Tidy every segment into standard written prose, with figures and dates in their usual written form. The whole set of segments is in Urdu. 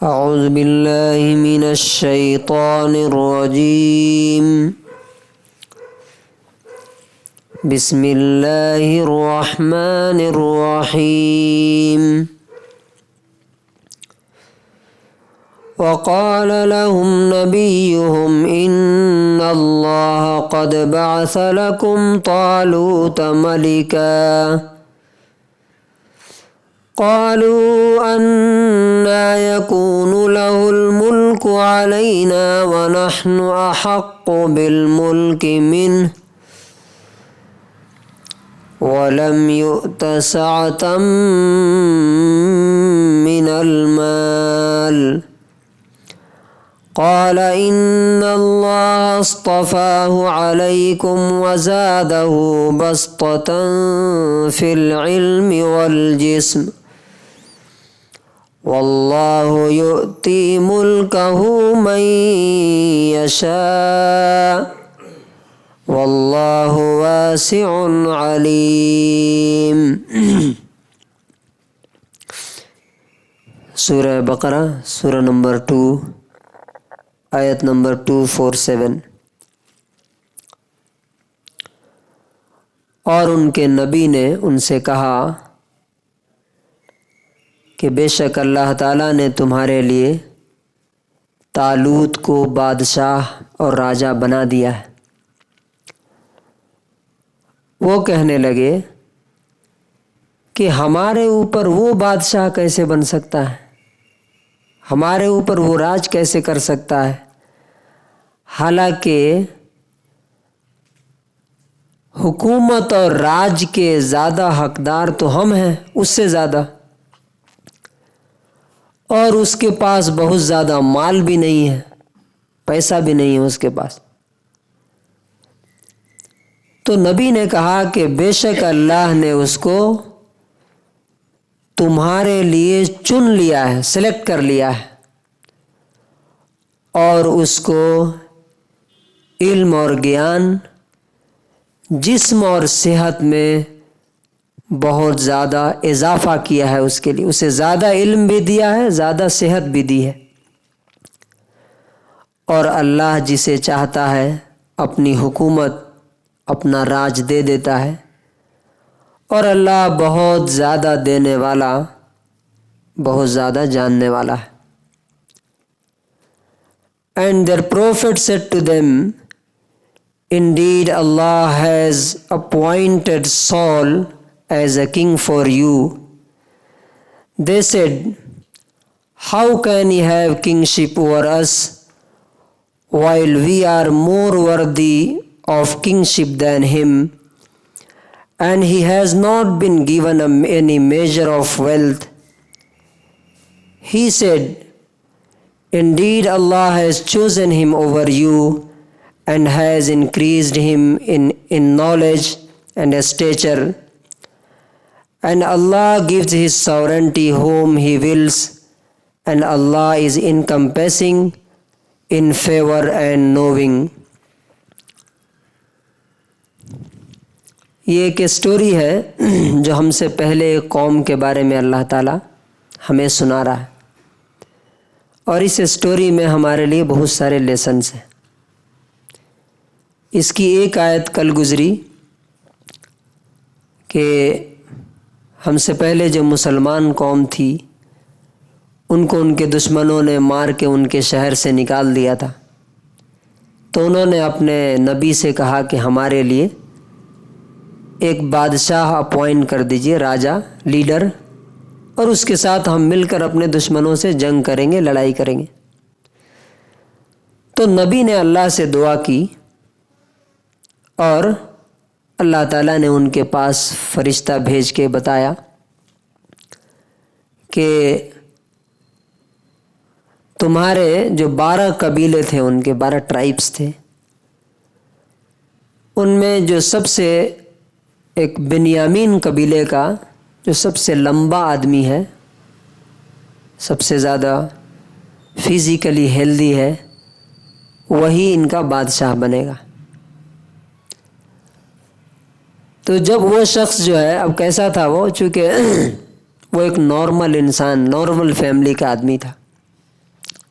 اعوذ باللہ من الشیطان الرجیم بسم اللہ الرحمن الرحیم وقال لهم نبيهم إن الله قد بعث لكم طالوت ملكا قالوا أنى يكون له الملك علينا ونحن أحق بالملك منه ولم يؤت سعة من المال قال إن الله اصطفاه عليكم وزاده بسطة في العلم والجسم والله يؤتي ملكه من يشاء والله واسع عليم۔ سورہ بقرہ سورہ نمبر 2 آیت نمبر 247۔ اور ان کے نبی نے ان سے کہا کہ بے شک اللہ تعالیٰ نے تمہارے لیے طالوت کو بادشاہ اور راجہ بنا دیا ہے۔ وہ کہنے لگے کہ ہمارے اوپر وہ بادشاہ کیسے بن سکتا ہے، ہمارے اوپر وہ راج کیسے کر سکتا ہے، حالانکہ حکومت اور راج کے زیادہ حقدار تو ہم ہیں، اس سے زیادہ، اور اس کے پاس بہت زیادہ مال بھی نہیں ہے، پیسہ بھی نہیں ہے اس کے پاس۔ تو نبی نے کہا کہ بے شک اللہ نے اس کو تمہارے لیے چن لیا ہے، سلیکٹ کر لیا ہے، اور اس کو علم اور گیان، جسم اور صحت میں بہت زیادہ اضافہ کیا ہے، اس کے لیے اسے زیادہ علم بھی دیا ہے، زیادہ صحت بھی دی ہے۔ اور اللہ جسے چاہتا ہے اپنی حکومت، اپنا راج دے دیتا ہے، اور اللہ بہت زیادہ دینے والا، بہت زیادہ جاننے والا ہے۔ And their prophet said to them, Indeed Allah has appointed Saul as a king for you. They said, How can he have kingship over us, while we are more worthy of kingship than him, and he has not been given any measure of wealth? He said, Indeed Allah has chosen him over you and has increased him in knowledge and stature, and Allah gives his sovereignty whom he wills, and Allah is encompassing in favor and knowing۔ یہ ایک اسٹوری ہے جو ہم سے پہلے ایک قوم کے بارے میں اللہ تعالیٰ ہمیں سنا رہا ہے، اور اس اسٹوری میں ہمارے لیے بہت سارے لیسنز ہیں۔ اس کی ایک آیت کل گزری کہ ہم سے پہلے جو مسلمان قوم تھی ان کو ان کے دشمنوں نے مار کے ان کے شہر سے نکال دیا تھا، تو انہوں نے اپنے نبی سے کہا کہ ہمارے لیے ایک بادشاہ اپوائنٹ کر دیجئے، راجہ، لیڈر، اور اس کے ساتھ ہم مل کر اپنے دشمنوں سے جنگ کریں گے، لڑائی کریں گے۔ تو نبی نے اللہ سے دعا کی، اور اللہ تعالیٰ نے ان کے پاس فرشتہ بھیج کے بتایا کہ تمہارے جو 12 قبیلے تھے، ان کے 12 ٹرائبس تھے، ان میں جو سب سے ایک بنیامین قبیلے کا جو سب سے لمبا آدمی ہے، سب سے زیادہ فزیکلی ہیلدی ہے، وہی ان کا بادشاہ بنے گا۔ تو جب وہ شخص جو ہے، اب کیسا تھا وہ، چونکہ وہ ایک نارمل انسان، نارمل فیملی کا آدمی تھا،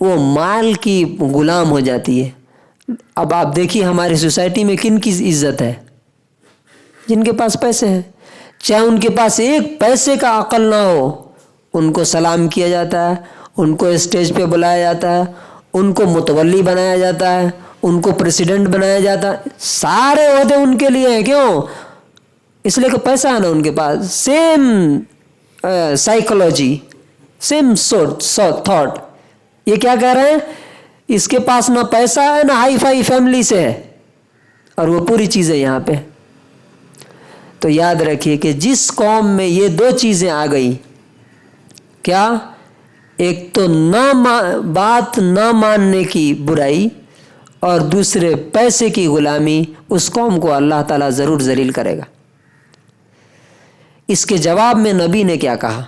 وہ مال کی غلام ہو جاتی ہے. اب آپ دیکھیے ہماری سوسائٹی میں کن کی عزت ہے؟ جن کے پاس پیسے ہیں. چاہے ان کے پاس ایک پیسے کا عقل نہ ہو، ان کو سلام کیا جاتا ہے، ان کو اسٹیج پہ بلایا جاتا ہے، ان کو متولی بنایا جاتا ہے، ان کو پریسیڈنٹ بنایا جاتا ہے. سارے عہدے ان کے لیے ہیں. کیوں؟ اس لیے کہ پیسہ ہے نا ان کے پاس. Same psychology, same thought. یہ کیا کہہ رہے ہیں؟ اس کے پاس نہ پیسہ ہے نہ ہائی فائی فیملی سے ہے، اور وہ پوری چیزیں یہاں پہ. تو یاد رکھیے کہ جس قوم میں یہ دو چیزیں آ گئی، کیا؟ ایک تو بات نہ ماننے کی برائی، اور دوسرے پیسے کی غلامی، اس قوم کو اللہ تعالیٰ ضرور ذلیل کرے گا. اس کے جواب میں نبی نے کیا کہا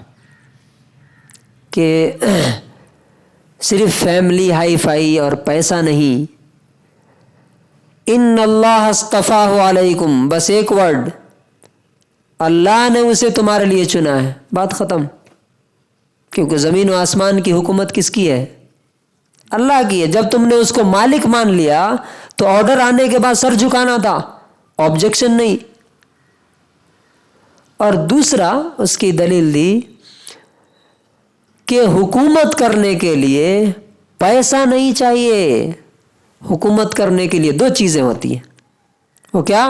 کہ صرف فیملی ہائی فائی اور پیسہ نہیں، ان اللہ اصطفاہ علیکم، بس ایک ورڈ، اللہ نے اسے تمہارے لیے چنا ہے. بات ختم. کیونکہ زمین و آسمان کی حکومت کس کی ہے؟ اللہ کی ہے. جب تم نے اس کو مالک مان لیا تو آرڈر آنے کے بعد سر جھکانا تھا، آبجیکشن نہیں. اور دوسرا اس کی دلیل دی کہ حکومت کرنے کے لیے پیسہ نہیں چاہیے. حکومت کرنے کے لیے دو چیزیں ہوتی ہیں. وہ کیا؟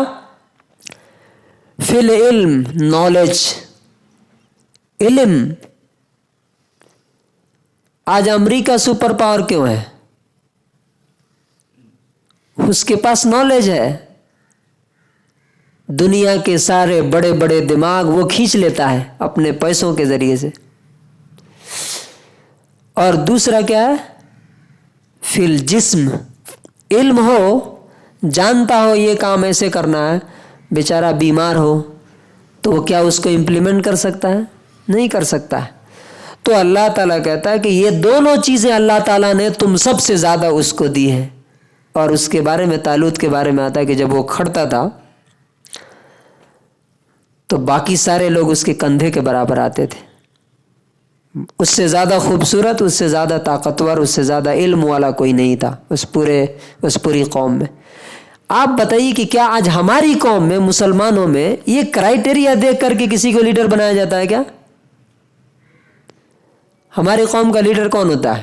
فی العلم، نالج، علم. آج امریکہ سپر پاور کیوں ہے؟ اس کے پاس نالج ہے. دنیا کے سارے بڑے بڑے دماغ وہ کھینچ لیتا ہے اپنے پیسوں کے ذریعے سے. اور دوسرا کیا ہے؟ فی الجسم، علم ہو، جانتا ہو یہ کام ایسے کرنا ہے. بیچارہ بیمار ہو تو وہ کیا اس کو امپلیمنٹ کر سکتا ہے؟ نہیں کر سکتا ہے. تو اللہ تعالیٰ کہتا ہے کہ یہ دونوں چیزیں اللہ تعالیٰ نے تم سب سے زیادہ اس کو دی ہیں. اور اس کے بارے میں طالوت کے بارے میں آتا ہے کہ جب وہ کھڑتا تھا تو باقی سارے لوگ اس کے کندھے کے برابر آتے تھے. اس سے زیادہ خوبصورت، اس سے زیادہ طاقتور، اس سے زیادہ علم والا کوئی نہیں تھا اس پوری قوم میں. آپ بتائیے کہ کیا آج ہماری قوم میں، مسلمانوں میں، یہ کرائیٹیریا دیکھ کر کے کسی کو لیڈر بنایا جاتا ہے کیا؟ ہماری قوم کا لیڈر کون ہوتا ہے؟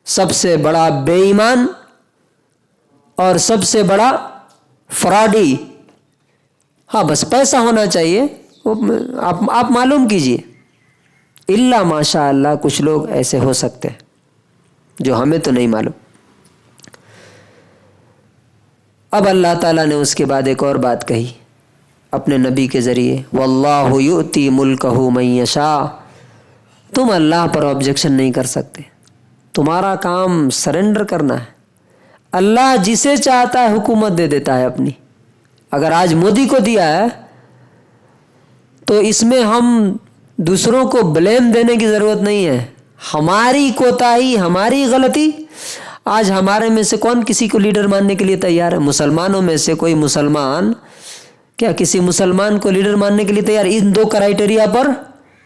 سب سے بڑا بے ایمان اور سب سے بڑا فراڈی. ہاں بس پیسہ ہونا چاہیے. آپ معلوم کیجئے، الا ماشاء اللہ کچھ لوگ ایسے ہو سکتے ہیں جو ہمیں تو نہیں معلوم. اب اللہ تعالیٰ نے اس کے بعد ایک اور بات کہی اپنے نبی کے ذریعے، واللہ یؤتی ملکہ من یشاء. تم اللہ پر آبجیکشن نہیں کر سکتے، تمہارا کام سرنڈر کرنا ہے. اللہ جسے چاہتا ہے حکومت دے دیتا ہے اپنی. اگر آج مودی کو دیا ہے تو اس میں ہم دوسروں کو بلیم دینے کی ضرورت نہیں ہے. ہماری کوتاہی، ہماری غلطی. آج ہمارے میں سے کون کسی کو لیڈر ماننے کے لیے تیار ہے؟ مسلمانوں میں سے کوئی مسلمان کیا کسی مسلمان کو لیڈر ماننے کے لیے تیار؟ ان دو کرائیٹیریا پر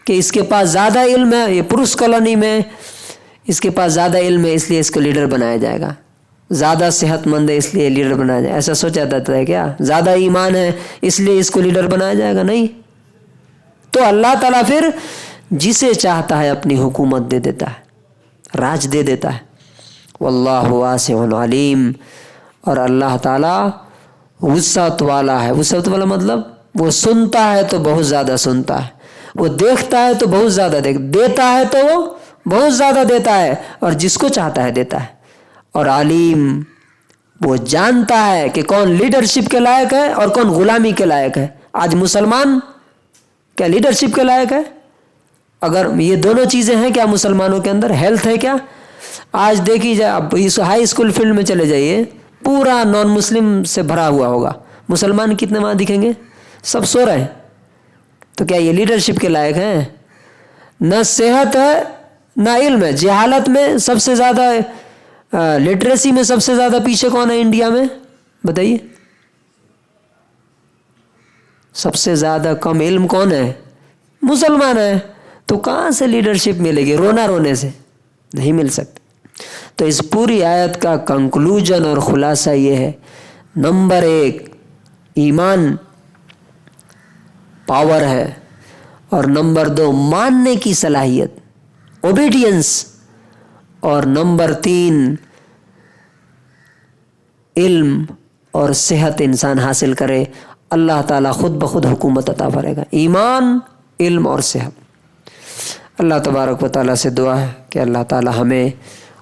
کہ اس کے پاس زیادہ علم ہے، یہ پروس کالونی میں اس کے پاس زیادہ علم ہے اس لیے اس کو لیڈر بنایا جائے گا، زیادہ صحت مند ہے اس لیے لیڈر بنایا جائے گا. ایسا سوچا جاتا ہے کیا؟ زیادہ ایمان ہے اس لیے اس کو لیڈر بنایا جائے گا؟ نہیں. تو اللہ تعالیٰ پھر جسے چاہتا ہے اپنی حکومت دے دیتا ہے، راج دے دیتا ہے. واللہ واسع علیم. اور اللہ تعالیٰ وسعت والا ہے. وسعت والا مطلب وہ سنتا ہے تو بہت زیادہ سنتا ہے، وہ دیکھتا ہے تو بہت زیادہ دیتا ہے تو وہ بہت زیادہ دیتا ہے، اور جس کو چاہتا ہے دیتا ہے. اور علیم، وہ جانتا ہے کہ کون لیڈرشپ کے لائق ہے اور کون غلامی کے لائق ہے. آج مسلمان کیا لیڈرشپ کے لائق ہے؟ اگر یہ دونوں چیزیں ہیں کیا مسلمانوں کے اندر؟ ہیلتھ ہے کیا؟ آج دیکھیے جائے، اب ہائی اسکول فیلڈ میں چلے جائیے، پورا نان مسلم سے بھرا ہوا ہوگا. مسلمان کتنے وہاں دکھیں گے؟ سب سو رہے ہیں. تو کیا یہ لیڈرشپ کے لائق ہیں؟ نہ صحت ہے نہ علم ہے. جہالت میں سب سے زیادہ، لٹریسی میں سب سے زیادہ پیچھے کون ہے انڈیا میں؟ بتائیے. سب سے زیادہ کم علم کون ہے؟ مسلمان ہے. تو کہاں سے لیڈرشپ ملے گی؟ رونا رونے سے نہیں مل سکتی. تو اس پوری آیت کا کنکلوژن اور خلاصہ یہ ہے، نمبر 1 ایمان پاور ہے، اور نمبر 2 ماننے کی صلاحیت اوبیڈینس، اور نمبر 3 علم اور صحت انسان حاصل کرے، اللہ تعالیٰ خود بخود حکومت عطا فرمائے گا۔ ایمان، علم اور صحت۔ اللہ تبارک و تعالیٰ سے دعا ہے کہ اللہ تعالیٰ ہمیں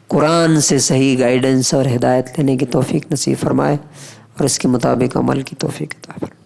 قرآن سے صحیح گائیڈنس اور ہدایت لینے کی توفیق نصیب فرمائے اور اس کے مطابق عمل کی توفیق عطا فرمائے۔